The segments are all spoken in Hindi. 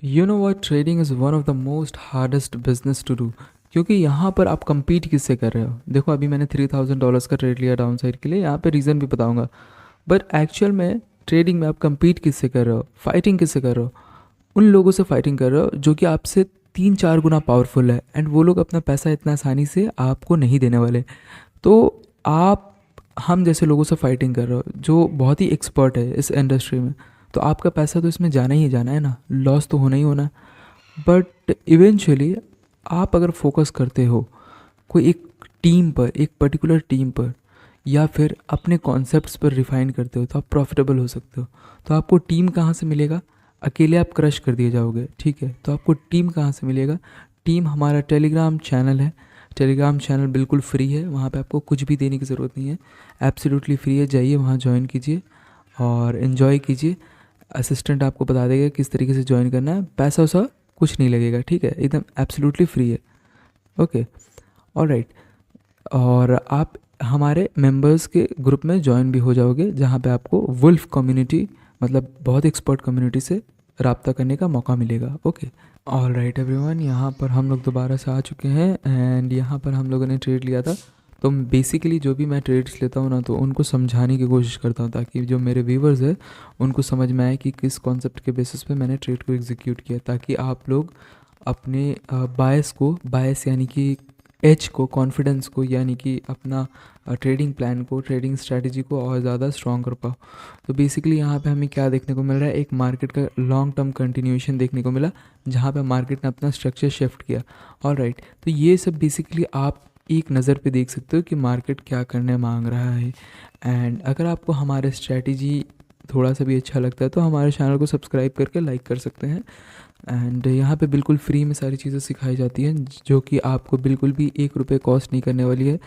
You know what, trading is one of the most hardest business to do. क्योंकि यहाँ पर आप compete किससे कर रहे हो। देखो अभी मैंने $3000 का ट्रेड लिया डाउन साइड के लिए, यहाँ पे रीज़न भी बताऊंगा। बट एक्चुअल में ट्रेडिंग में आप compete किससे कर रहे हो, फाइटिंग किससे कर रहे हो। उन लोगों से फाइटिंग कर रहे हो जो कि आपसे 3-4 गुना पावरफुल है, एंड वो लोग अपना पैसा इतना आसानी से आपको नहीं देने वाले। तो आप हम जैसे लोगों से फाइटिंग कर रहे हो जो बहुत ही एक्सपर्ट है इस इंडस्ट्री में, तो आपका पैसा तो इसमें जाना ही जाना है ना, लॉस तो होना ही होना है। बट इवेंचुअली आप अगर फोकस करते हो कोई एक टीम पर, एक पर्टिकुलर टीम पर, या फिर अपने कॉन्सेप्ट्स पर रिफाइन करते हो, तो आप प्रॉफिटेबल हो सकते हो। तो आपको टीम कहाँ से मिलेगा। अकेले आप क्रश कर दिए जाओगे, ठीक है। तो आपको टीम कहाँ से मिलेगा। टीम हमारा टेलीग्राम चैनल है। टेलीग्राम चैनल बिल्कुल फ्री है, वहाँ पे आपको कुछ भी देने की ज़रूरत नहीं है, एब्सोल्युटली फ्री है। जाइए वहाँ ज्वाइन कीजिए और इन्जॉय कीजिए। असिस्टेंट आपको बता देगा किस तरीके से ज्वाइन करना है, पैसा वैसा कुछ नहीं लगेगा, ठीक है, एकदम एब्सोल्युटली फ्री है। Okay, alright. और आप हमारे मेंबर्स के ग्रुप में ज्वाइन भी हो जाओगे, जहाँ पे आपको वुल्फ कम्युनिटी, मतलब बहुत एक्सपर्ट कम्युनिटी से रब्ता करने का मौका मिलेगा। ओके, ऑलराइट एवरीवन, यहाँ पर हम लोग दोबारा से आ चुके हैं एंड यहाँ पर हम लोगों ने ट्रेड लिया था। तो बेसिकली जो भी मैं ट्रेड्स लेता हूँ ना, तो उनको समझाने की कोशिश करता हूँ ताकि जो मेरे व्यूवर्स है उनको समझ में आए कि किस कॉन्सेप्ट के बेसिस पे मैंने ट्रेड को एग्जीक्यूट किया, ताकि आप लोग अपने बायस को, बायस यानी कि एज को, कॉन्फिडेंस को, यानी कि अपना ट्रेडिंग प्लान को, ट्रेडिंग स्ट्रैटेजी को और ज़्यादा स्ट्रॉन्ग कर पाओ। तो बेसिकली यहाँ पे हमें क्या देखने को मिल रहा है, एक मार्केट का लॉन्ग टर्म कंटिन्यूएशन देखने को मिला, जहाँ पे मार्केट ने अपना स्ट्रक्चर शिफ्ट किया। ऑलराइट, तो ये सब बेसिकली आप एक नज़र पे देख सकते हो कि मार्केट क्या करने मांग रहा है। एंड अगर आपको हमारे स्ट्रैटेजी थोड़ा सा भी अच्छा लगता है तो हमारे चैनल को सब्सक्राइब करके लाइक कर सकते हैं। एंड यहाँ पे बिल्कुल फ्री में सारी चीज़ें सिखाई जाती हैं, जो कि आपको बिल्कुल भी 1 रुपये कॉस्ट नहीं करने वाली है।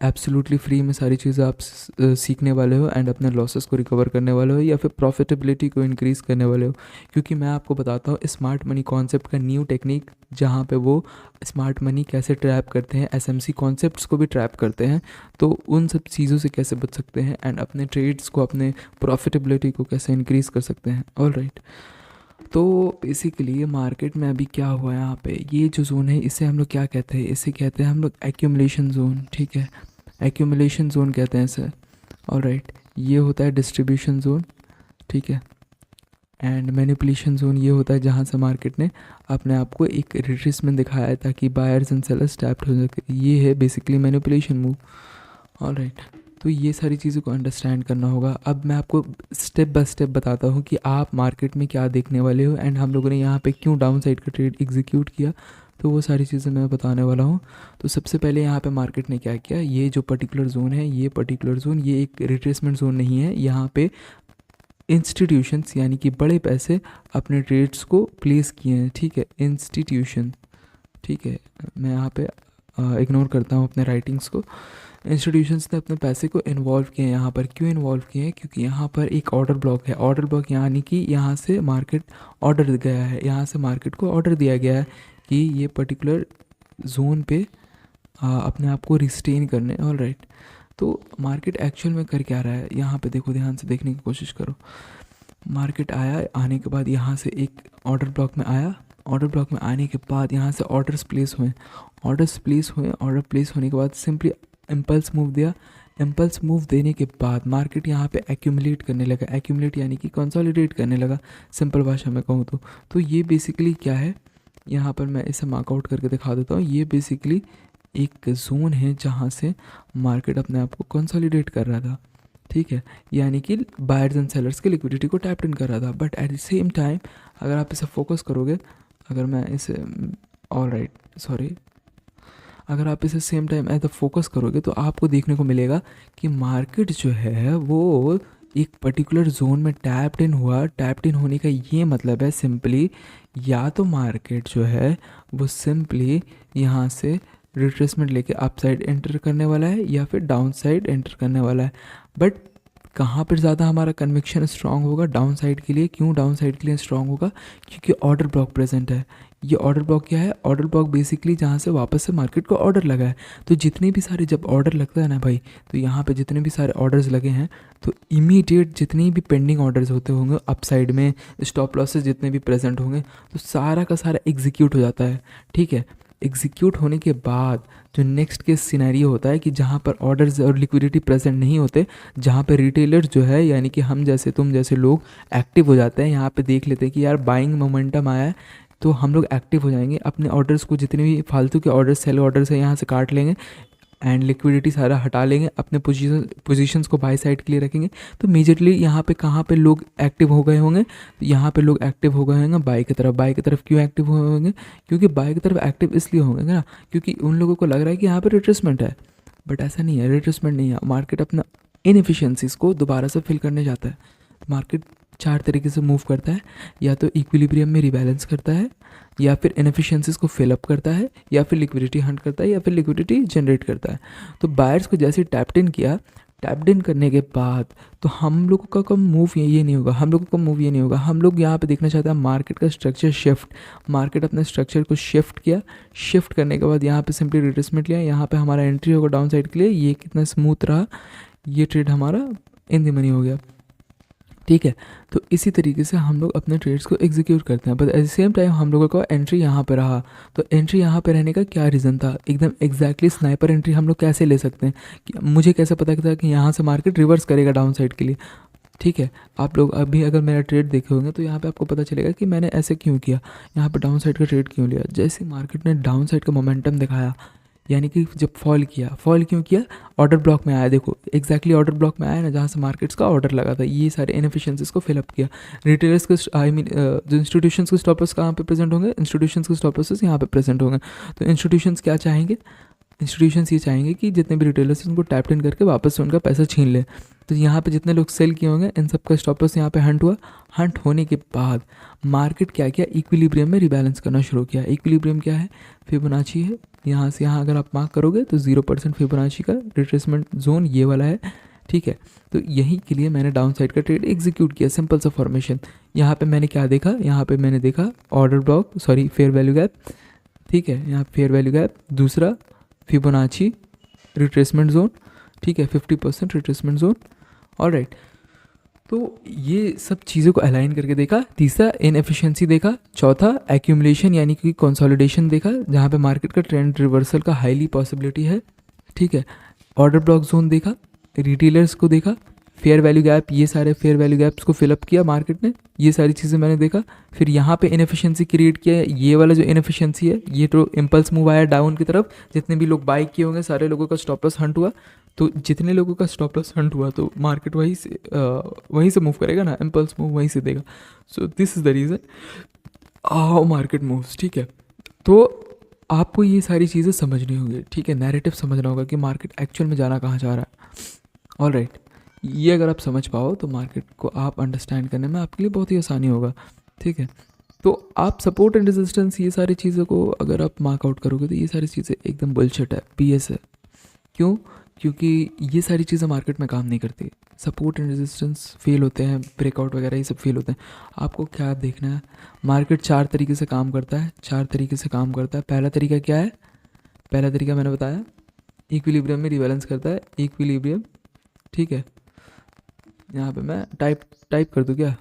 एब्सोल्युटली फ्री में सारी चीज़ें आप सीखने वाले हो एंड अपने लॉसेस को रिकवर करने वाले हो, या फिर प्रॉफिटेबिलिटी को इंक्रीज़ करने वाले हो। क्योंकि मैं आपको बताता हूँ स्मार्ट मनी कॉन्सेप्ट का न्यू टेक्निक, जहाँ पे वो स्मार्ट मनी कैसे ट्रैप करते हैं, एसएमसी कॉन्सेप्ट्स को भी ट्रैप करते हैं। तो उन सब चीज़ों से कैसे बच सकते हैं एंड अपने ट्रेड्स को, अपने प्रॉफिटेबिलिटी को कैसे इंक्रीज़ कर सकते हैं। ऑलराइट, तो बेसिकली ये मार्केट में अभी क्या हुआ है, यहाँ पे ये जो जोन है इसे हम लोग क्या कहते हैं, इसे कहते हैं हम लोग एक्यूमुलेशन जोन, ठीक है। एक्यूमुलेशन जोन कहते हैं इसे। ऑलराइट, ये होता है डिस्ट्रीब्यूशन जोन, ठीक है। एंड मैनिपुलेशन जोन ये होता है जहाँ से मार्केट ने अपने आप को एक रिट्रेसमेंट दिखाया है ताकि बायर्स एंड सेलर्स टैप्ड हो सके। ये है बेसिकली मैनिपुलेशन मूव। ऑलराइट, तो ये सारी चीज़ों को अंडरस्टैंड करना होगा। अब मैं आपको स्टेप बाय स्टेप बताता हूँ कि आप मार्केट में क्या देखने वाले हो एंड हम लोगों ने यहाँ पे क्यों डाउन साइड का ट्रेड एग्जीक्यूट किया। तो वो सारी चीज़ें मैं बताने वाला हूँ। तो सबसे पहले यहाँ पे मार्केट ने क्या किया, ये जो पर्टिकुलर जोन है, ये पर्टिकुलर जोन ये एक रिट्रेसमेंट जोन नहीं है। यहाँ पे इंस्टीट्यूशंस यानी कि बड़े पैसे अपने ट्रेड्स को प्लेस किए हैं, ठीक है, इंस्टीट्यूशन, ठीक है। मैं यहाँ पे इग्नोर करता हूँ अपने राइटिंग्स को। इंस्टीट्यूशंस ने अपने पैसे को इन्वॉल्व किए हैं यहाँ पर। क्यों इन्वॉल्व किए हैं, क्योंकि यहाँ पर एक ऑर्डर ब्लॉक है। ऑर्डर ब्लॉक यानी कि यहाँ से मार्केट ऑर्डर गया है, यहाँ से मार्केट को ऑर्डर दिया गया है कि ये पर्टिकुलर जोन पे अपने आप को रिस्टेन करने। ऑलराइट, तो मार्केट एक्चुअल में कर क्या रहा है, यहाँ पे देखो, ध्यान से देखने की कोशिश करो। मार्केट आया, आने के बाद यहाँ से एक ऑर्डर ब्लॉक में आया। ऑर्डर ब्लॉक में आने के बाद यहाँ से ऑर्डर्स प्लेस हुए। ऑर्डर प्लेस होने के बाद सिंपली इम्पल्स मूव दिया। इम्पल्स मूव देने के बाद मार्केट यहाँ पे एक्यूमुलेट करने लगा। एक्यूमुलेट यानी कि कंसोलिडेट करने लगा, सिंपल भाषा में कहूँ तो ये बेसिकली क्या है, यहाँ पर मैं इसे मार्कआउट करके दिखा देता हूँ। ये बेसिकली एक जोन है जहाँ से मार्केट अपने आप को कंसोलिडेट कर रहा था, ठीक है, यानी कि बायर्स एंड सेलर्स की लिक्विडिटी को टैप इन कर रहा था। But at the same time अगर आप इसे फोकस करोगे, अगर मैं इसे ऑलराइट सॉरी अगर आप इसे same time as the focus करोगे तो आपको देखने को मिलेगा कि मार्केट जो है वो एक पर्टिकुलर जोन में टैप्ड इन हुआ। टैप्ड इन होने का ये मतलब है सिंपली, या तो मार्केट जो है वो सिंपली यहाँ से रिट्रेसमेंट लेके अप साइड एंटर करने वाला है या फिर डाउन साइड एंटर करने वाला है। बट कहाँ पर ज़्यादा हमारा कन्विक्शन स्ट्रांग होगा? डाउन साइड के लिए। क्यों डाउन साइड के लिए स्ट्रांग होगा? क्योंकि ऑर्डर ब्लॉक प्रेजेंट है। ये ऑर्डर ब्लॉक क्या है? ऑर्डर ब्लॉक बेसिकली जहाँ से वापस से मार्केट को ऑर्डर लगा है। तो जितने भी सारे जब ऑर्डर लगता है ना भाई, तो यहाँ पे जितने भी सारे ऑर्डर्स लगे हैं, तो इमीडिएट जितनी भी पेंडिंग ऑर्डर्स होते होंगे अप साइड में, स्टॉप लॉसेस जितने भी प्रेजेंट होंगे, तो सारा का सारा एग्जीक्यूट हो जाता है। ठीक है, एग्जीक्यूट होने के बाद जो नेक्स्ट केस सिनेरियो होता है कि जहाँ पर ऑर्डर्स और लिक्विडिटी प्रेजेंट नहीं होते, जहाँ पे रिटेलर्स जो है यानी कि हम जैसे तुम जैसे लोग एक्टिव हो जाते हैं, यहाँ पे देख लेते हैं कि यार बाइंग मोमेंटम आया है, तो हम लोग एक्टिव हो जाएंगे, अपने ऑर्डर्स को जितने भी फालतू के ऑर्डर्स सेल ऑर्डर्स है यहाँ से काट लेंगे एंड लिक्विडिटी सारा हटा लेंगे, अपने पोजीशंस को बाय साइड के लिए रखेंगे। तो मेजरली यहाँ पे कहाँ पे लोग एक्टिव हो गए होंगे? तो यहाँ पे लोग एक्टिव हो गए होंगे बाय की तरफ। बाय की तरफ क्यों एक्टिव हुए होंगे? क्योंकि बाय की तरफ एक्टिव इसलिए होंगे ना क्योंकि उन लोगों को लग रहा है कि यहाँ पे रिट्रेसमेंट है, बट ऐसा नहीं है, रिट्रेसमेंट नहीं है। मार्केट अपना इनएफिशिएंसीज को दोबारा से फिल करने जाता है। मार्केट चार तरीके से मूव करता है, या तो इक्विलिब्रियम में रिबैलेंस करता है, या फिर इनएफिशिएंसीज को फिलअप करता है, या फिर लिक्विडिटी हंट करता है, या फिर लिक्विडिटी जनरेट करता है। तो बायर्स को जैसे टैप्ड इन किया, टैप्ड इन करने के बाद तो हम लोगों का मूव ये नहीं होगा, हम लोगों का मूव ये नहीं होगा। हम लोग यहाँ पे देखना चाहते हैं मार्केट का स्ट्रक्चर शिफ्ट। मार्केट अपने स्ट्रक्चर को शिफ्ट किया, शिफ्ट करने के बाद यहाँ पे सिंपली रिट्रेसमेंट लिया, यहाँ पे हमारा एंट्री होगा डाउन साइड के लिए। ये कितना स्मूथ रहा, ये ट्रेड हमारा इन द मनी हो गया। ठीक है, तो इसी तरीके से हम लोग अपने ट्रेड्स को एग्जीक्यूट करते हैं। But at the same time हम लोगों का एंट्री यहाँ पे रहा, तो एंट्री यहाँ पे रहने का क्या रीज़न था? एकदम एग्जैक्टली स्नाइपर एंट्री हम लोग कैसे ले सकते हैं कि मुझे कैसे पता था कि यहाँ से मार्केट रिवर्स करेगा डाउन साइड के लिए? ठीक है, आप लोग अभी अगर मेरा ट्रेड देखे होंगे तो यहाँ पे आपको पता चलेगा कि मैंने ऐसे क्यों किया, यहाँ पे डाउन साइड का ट्रेड क्यों लिया। जैसे मार्केट ने डाउन साइड का मोमेंटम दिखाया, यानी कि जब फॉल किया, फॉल क्यों किया? ऑर्डर ब्लॉक में आया। देखो एग्जैक्टली ऑर्डर ब्लॉक में आया ना, जहाँ से मार्केट्स का ऑर्डर लगा था, ये सारे इनएफिशिएंसीज को फिलअप किया। रिटेलर्स के आई मीन जो इंस्टीट्यूशंस के स्टॉप लॉस कहाँ पे प्रेजेंट होंगे? इंस्टीट्यूशंस के स्टॉप लॉसेस यहाँ पे प्रेजेंट होंगे। तो इंस्टीट्यूशंस क्या चाहेंगे? इंस्टीट्यूशंस ये चाहेंगे कि जितने भी रिटेलर्स हैं उनको टैप इन करके वापस से उनका पैसा छीन ले। तो यहाँ पे जितने लोग सेल किए होंगे इन सब का स्टॉप लॉस यहाँ पे हंट हुआ। हंट होने के बाद मार्केट क्या किया? इक्विलिब्रियम में रिबैलेंस करना शुरू किया। इक्विलिब्रियम क्या है? फिबोनाची है। यहाँ से यहाँ अगर आप मार्क करोगे तो 0% फिबोनाची का रिट्रेसमेंट जोन ये वाला है। ठीक है, तो यही के लिए मैंने डाउन साइड का ट्रेड एग्जीक्यूट किया। सिंपल सा फॉर्मेशन। यहाँ पे मैंने क्या देखा? यहाँ पे मैंने देखा order block, sorry fair value gap. ठीक है, यहाँ फेयर वैल्यू गैप, दूसरा फिबोनाची रिट्रेसमेंट जोन। ठीक है, 50% रिट्रेसमेंट जोन। ऑलराइट, तो ये सब चीज़ों को अलाइन करके देखा। तीसरा इनएफिशिएंसी देखा। चौथा एक्यूमुलेशन यानी कि कंसोलिडेशन देखा, जहाँ पे मार्केट का ट्रेंड रिवर्सल का हाईली पॉसिबिलिटी है। ठीक है, ऑर्डर ब्लॉक जोन देखा, रिटेलर्स को देखा, फेयर वैल्यू गैप, ये सारे फेयर वैल्यू गैप्स को फिलअप किया मार्केट ने, ये सारी चीज़ें मैंने देखा। फिर यहाँ पे इनएफिशिएंसी क्रिएट किया है। ये वाला जो इनएफिशिएंसी है, ये तो इम्पल्स मूव आया डाउन की तरफ, जितने भी लोग बाई किए होंगे सारे लोगों का स्टॉप लॉस हंट हुआ। तो जितने लोगों का स्टॉप लॉस हंट हुआ तो मार्केट वहीं से मूव करेगा ना, इम्पल्स मूव वहीं से देगा। So this is the reason how market moves. ठीक है, तो आपको ये सारी चीज़ें समझनी होगी। ठीक है, नैरेटिव समझना होगा कि मार्केट एक्चुअल में जाना कहाँ चाह रहा है। ऑलराइट, ये अगर आप समझ पाओ तो मार्केट को आप अंडरस्टैंड करने में आपके लिए बहुत ही आसानी होगा। ठीक है, तो आप सपोर्ट एंड रेजिस्टेंस ये सारी चीज़ों को अगर आप मार्क आउट करोगे तो ये सारी चीज़ें एकदम बुलशिट है, BS है। क्यों? क्योंकि ये सारी चीज़ें मार्केट में काम नहीं करती। सपोर्ट एंड रेजिस्टेंस फेल होते हैं, ब्रेकआउट वगैरह ये सब फेल होते हैं। आपको क्या देखना है? मार्केट चार तरीके से काम करता है, चार तरीके से काम करता है। पहला तरीका क्या है? पहला तरीका मैंने बताया, इक्विलिब्रियम में रिबैलेंस करता है। इक्विलिब्रियम, ठीक है, यहाँ पे मैं टाइप कर दूँ क्या?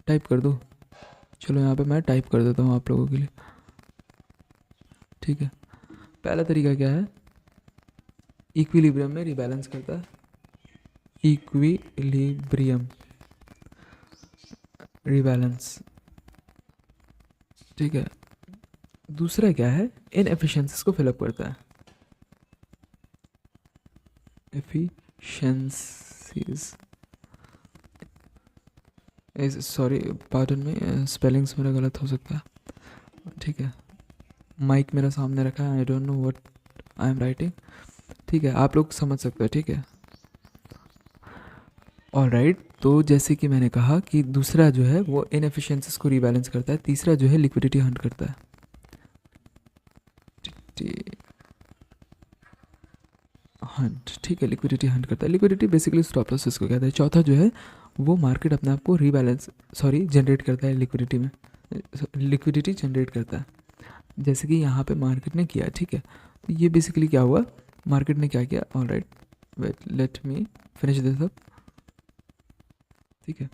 टाइप कर दूँ? चलो यहाँ पे मैं टाइप कर देता हूँ आप लोगों के लिए। ठीक है, पहला तरीका क्या है? इक्विलिब्रियम में रिबैलेंस करता है। इक्विलिब्रियम रिबैलेंस, ठीक है। दूसरा क्या है? इनएफिशिएंसीज को फिलअप करता है। एफिशिएंसीज, सॉरी पार्डन में स्पेलिंग्स मेरा गलत हो सकता है। ठीक है, माइक मेरा सामने रखा है, I don't know what I am writing. ठीक है, आप लोग समझ सकते हो। ठीक है, ऑलराइट, तो जैसे कि मैंने कहा कि दूसरा जो है वो इनएफिशिएंसीज को रीबैलेंस करता है। तीसरा जो है लिक्विडिटी हंट करता है। हंट, ठीक है, लिक्विडिटी हंट करता है। लिक्विडिटी बेसिकली स्टॉप लॉस इसको कहता है। चौथा जो है वो मार्केट अपने आप को जनरेट करता है लिक्विडिटी में, लिक्विडिटी जनरेट करता है, जैसे कि यहाँ पे मार्केट ने किया, ठीक है। तो ये बेसिकली क्या हुआ, मार्केट ने क्या किया, alright wait let me finish this up, ठीक है।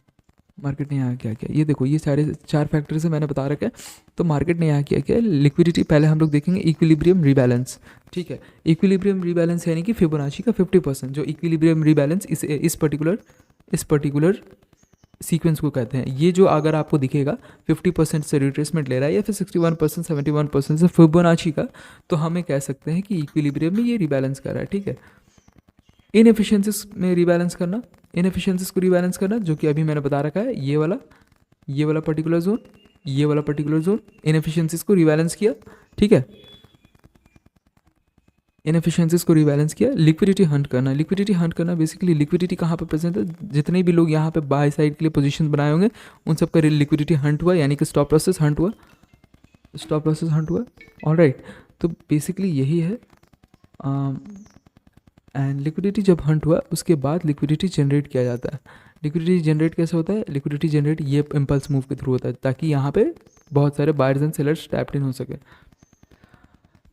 मार्केट ने यहाँ क्या किया, ये देखो, ये सारे 4 फैक्टर्स है मैंने बता रखा है। तो मार्केट ने यहाँ क्या किया, लिक्विडिटी, पहले हम लोग देखेंगे इक्विलिब्रियम रीबैलेंस, ठीक है। इक्विलिब्रियम रीबैलेंस यानी कि फिबोनाची का 50%, जो इक्विलिब्रियम रीबैलेंस इस पर्टिकुलर सीक्वेंस को कहते हैं। ये जो अगर आपको दिखेगा 50% से रिट्रेसमेंट ले रहा है या फिर 61%, 71% से फिबोनाची का, तो हमें कह सकते हैं कि इक्विलिब्रियम में ये रीबैलेंस कर रहा है, ठीक है। इनएफिशिएंसीज में रीबैलेंस करना, इनएफिशिएंसीज को रीबैलेंस करना, जो कि अभी मैंने बता रखा है, ये वाला पर्टिकुलर जोन, ये वाला पर्टिकुलर जोन, इनएफिशिएंसीज को रीबैलेंस किया, ठीक है। इनएफिशिएंसीज को रीबैलेंस किया। लिक्विडिटी हंट करना, लिक्विडिटी हंट करना बेसिकली लिक्विडिटी कहाँ पर प्रेजेंट है, जितने भी लोग यहाँ पे बाय साइड के लिए पोजीशन बनाए होंगे उन सब का लिक्विडिटी हंट हुआ, यानी कि स्टॉप लॉसेस हंट हुआ, ऑलराइट। तो बेसिकली यही है। एंड लिक्विडिटी जब हंट हुआ उसके बाद लिक्विडिटी जनरेट किया जाता है। लिक्विडिटी जनरेट कैसे होता है, लिक्विडिटी जनरेट ये इम्पल्स मूव के थ्रू होता है, ताकि यहाँ पे बहुत सारे बायर्स एंड सेलर्स टैप्ड इन हो सके।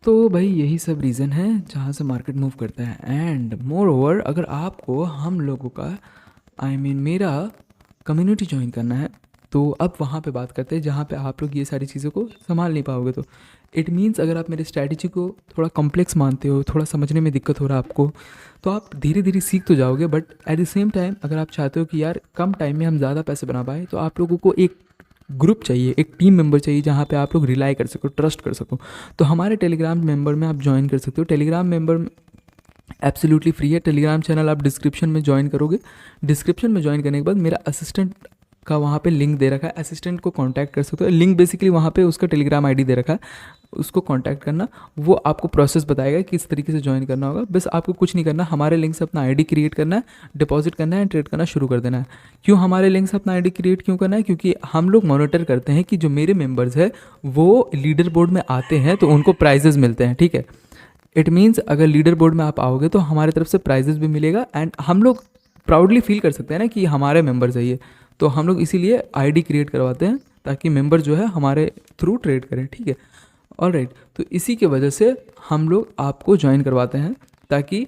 तो भाई यही सब रीज़न है जहाँ से मार्केट मूव करता है। एंड मोर ओवर, अगर आपको हम लोगों का मेरा कम्युनिटी ज्वाइन करना है, तो अब वहाँ पे बात करते हैं जहाँ पे आप लोग ये सारी चीज़ों को संभाल नहीं पाओगे। तो इट मीन्स अगर आप मेरे स्ट्रैटेजी को थोड़ा कॉम्प्लेक्स मानते हो, थोड़ा समझने में दिक्कत हो रहा है आपको, तो आप धीरे धीरे सीख तो जाओगे, but at the same time अगर आप चाहते हो कि यार कम टाइम में हम ज़्यादा पैसे बना पाए, तो आप लोगों को एक ग्रुप चाहिए, एक टीम मेंबर चाहिए जहाँ पे आप लोग रिलाई कर सको, ट्रस्ट कर सको। तो हमारे टेलीग्राम मेंबर में आप ज्वाइन कर सकते हो। टेलीग्राम मेंबर एब्सोल्युटली फ्री है। टेलीग्राम चैनल आप डिस्क्रिप्शन में ज्वाइन करोगे, डिस्क्रिप्शन में ज्वाइन करने के बाद मेरा असिस्टेंट का वहाँ पे लिंक दे रखा है, असिस्टेंट को कांटेक्ट कर सकते हो। लिंक बेसिकली वहाँ पे उसका टेलीग्राम आईडी दे रखा है, उसको कांटेक्ट करना, वो आपको प्रोसेस बताएगा कि किस तरीके से ज्वाइन करना होगा। बस आपको कुछ नहीं करना, हमारे लिंक से अपना आईडी क्रिएट करना है, डिपॉजिट करना है, ट्रेड करना शुरू कर देना है। क्यों हमारे लिंक से अपना आईडी क्रिएट क्यों करना है, क्योंकि हम लोग मॉनिटर करते हैं कि जो मेरे मेंबर्स हैं वो लीडर बोर्ड में आते हैं तो उनको प्राइजेस मिलते हैं, ठीक है। इट मीन्स अगर लीडर बोर्ड में आप आओगे तो हमारी तरफ से प्राइजेस भी मिलेगा, एंड हम लोग प्राउडली फील कर सकते हैं ना कि हमारे मेंबर्स है ये। तो हम लोग इसीलिए आईडी क्रिएट करवाते हैं ताकि मेंबर जो है हमारे थ्रू ट्रेड करें, ठीक है। ऑलराइट, तो इसी के वजह से हम लोग आपको ज्वाइन करवाते हैं, ताकि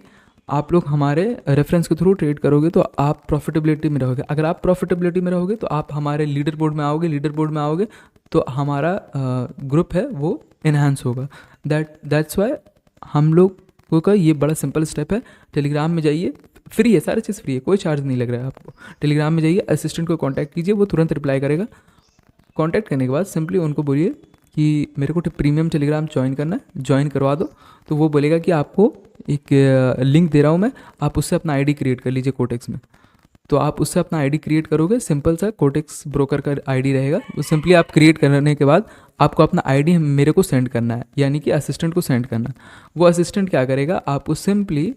आप लोग हमारे रेफरेंस के थ्रू ट्रेड करोगे तो आप प्रॉफिटेबिलिटी में रहोगे। अगर आप प्रॉफिटेबिलिटी में रहोगे तो आप हमारे लीडर बोर्ड में आओगे, लीडर बोर्ड में आओगे तो हमारा ग्रुप है वो इन्हांस होगा। दैट्स वाई हम लोगों का ये बड़ा सिंपल स्टेप है। टेलीग्राम में जाइए, फ्री है, सारी चीज़ फ्री है, कोई चार्ज नहीं लग रहा है आपको। टेलीग्राम में जाइए, असिस्टेंट को कांटेक्ट कीजिए, वो तुरंत रिप्लाई करेगा। कांटेक्ट करने के बाद सिंपली उनको बोलिए कि मेरे को प्रीमियम टेलीग्राम ज्वाइन करना है, ज्वाइन करवा दो। तो वो बोलेगा कि आपको एक लिंक दे रहा हूँ मैं, आप उससे अपना आईडी क्रिएट कर लीजिए कोटेक्स में। तो आप उससे अपना आईडी क्रिएट करोगे, सिंपल सा कोटेक्स ब्रोकर का आईडी रहेगा। वो सिंपली आप क्रिएट करने के बाद आपको अपना आईडी मेरे को सेंड करना है, यानी कि असिस्टेंट को सेंड करना है। वो असिस्टेंट क्या करेगा, आपको सिंपली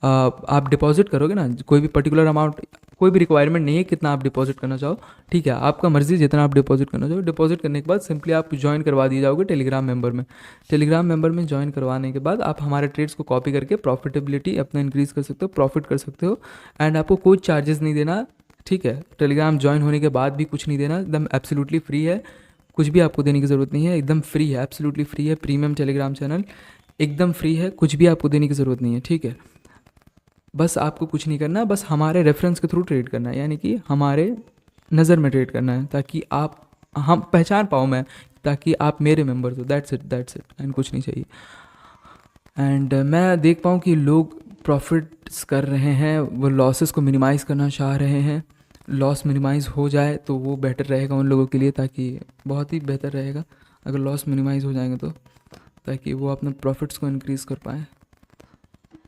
आप डिपॉजिट करोगे ना, कोई भी पर्टिकुलर अमाउंट, कोई भी रिक्वायरमेंट नहीं है कितना आप डिपॉजिट करना चाहो, ठीक है, आपका मर्जी जितना आप डिपॉजिट करना चाहो। डिपॉजिट करने के बाद सिंपली आप ज्वाइन करवा दिए जाओगे टेलीग्राम मेंबर में। टेलीग्राम मेंबर में ज्वाइन करवाने के बाद आप हमारे ट्रेड्स को कॉपी करके प्रॉफिटेबिलिटी अपना इंक्रीज़ कर सकते हो, प्रॉफिट कर सकते हो, एंड आपको कोई चार्जेस नहीं देना, ठीक है। टेलीग्राम ज्वाइन होने के बाद भी कुछ नहीं देना, एकदम एब्सोल्युटली फ्री है, कुछ भी आपको देने की ज़रूरत नहीं है, एकदम फ्री है, एब्सोल्युटली फ्री है। प्रीमियम टेलीग्राम चैनल एकदम फ्री है, कुछ भी आपको देने की ज़रूरत नहीं है, ठीक है। बस आपको कुछ नहीं करना, बस हमारे रेफरेंस के थ्रू ट्रेड करना है, यानी कि हमारे नज़र में ट्रेड करना है, ताकि हम पहचान पाऊँ मैं, ताकि आप मेरे मेंबर्स हो। दैट्स इट एंड कुछ नहीं चाहिए। एंड मैं देख पाऊँ कि लोग प्रॉफिट्स कर रहे हैं, वो लॉसेस को मिनिमाइज़ करना चाह रहे हैं। लॉस मिनिमाइज़ हो जाए तो वो बेटर रहेगा उन लोगों के लिए, ताकि बहुत ही बेहतर रहेगा अगर लॉस मिनिमाइज़ हो जाएंगे तो, ताकि वो अपने प्रॉफिट्स को इंक्रीज़ कर पाएँ।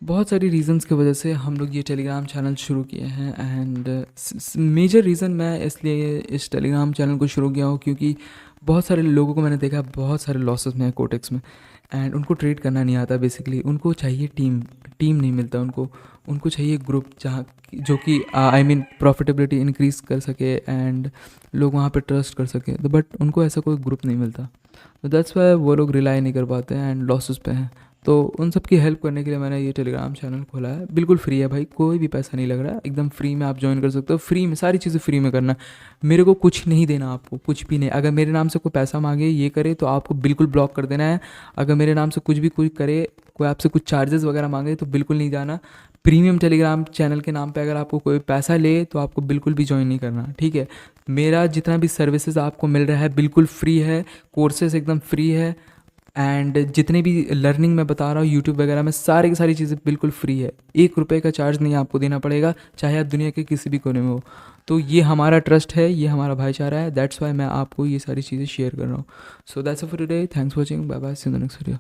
बहुत सारी रीज़न्स की वजह से हम लोग ये टेलीग्राम चैनल शुरू किए हैं, एंड मेजर रीज़न मैं इसलिए इस टेलीग्राम चैनल को शुरू किया हूँ क्योंकि बहुत सारे लोगों को मैंने देखा बहुत सारे लॉसेस में है कोटेक्स में, एंड उनको ट्रेड करना नहीं आता। बेसिकली उनको चाहिए टीम नहीं मिलता उनको चाहिए ग्रुप, जहाँ जो कि प्रॉफिटेबिलिटी इंक्रीज़ कर सके एंड लोग वहाँ पे ट्रस्ट कर सके, तो बट उनको ऐसा कोई ग्रुप नहीं मिलता। तो दैट्स वाई वो लोग रिलाई नहीं कर पाते हैं एंड लॉसेस पे हैं। तो उन सब की हेल्प करने के लिए मैंने ये टेलीग्राम चैनल खोला है। बिल्कुल फ्री है भाई, कोई भी पैसा नहीं लग रहा है, एकदम फ्री में आप ज्वाइन कर सकते हो। फ्री में सारी चीज़ें फ्री में करना, मेरे को कुछ नहीं देना, आपको कुछ भी नहीं। अगर मेरे नाम से कोई पैसा मांगे ये करे तो आपको बिल्कुल ब्लॉक कर देना है। अगर मेरे नाम से कुछ भी कोई करे, कोई आपसे कुछ चार्जेस वगैरह मांगे तो बिल्कुल नहीं जाना। प्रीमियम टेलीग्राम चैनल के नाम पे अगर आपको कोई पैसा ले तो आपको बिल्कुल भी ज्वाइन नहीं करना, ठीक है। मेरा जितना भी सर्विसेज आपको मिल रहा है बिल्कुल फ्री है, कोर्सेज एकदम फ्री है, एंड जितने भी लर्निंग मैं बता रहा हूँ यूट्यूब वगैरह में, सारी की सारी चीज़ें बिल्कुल फ्री है। 1 रुपये का चार्ज नहीं आपको देना पड़ेगा, चाहे आप दुनिया के किसी भी कोने में हो। तो ये हमारा ट्रस्ट है, ये हमारा भाईचारा है, दैट्स वाई मैं आपको ये सारी चीज़ें शेयर कर रहा हूँ। So that's it for today, thanks for watching, bye bye, see you in the next video.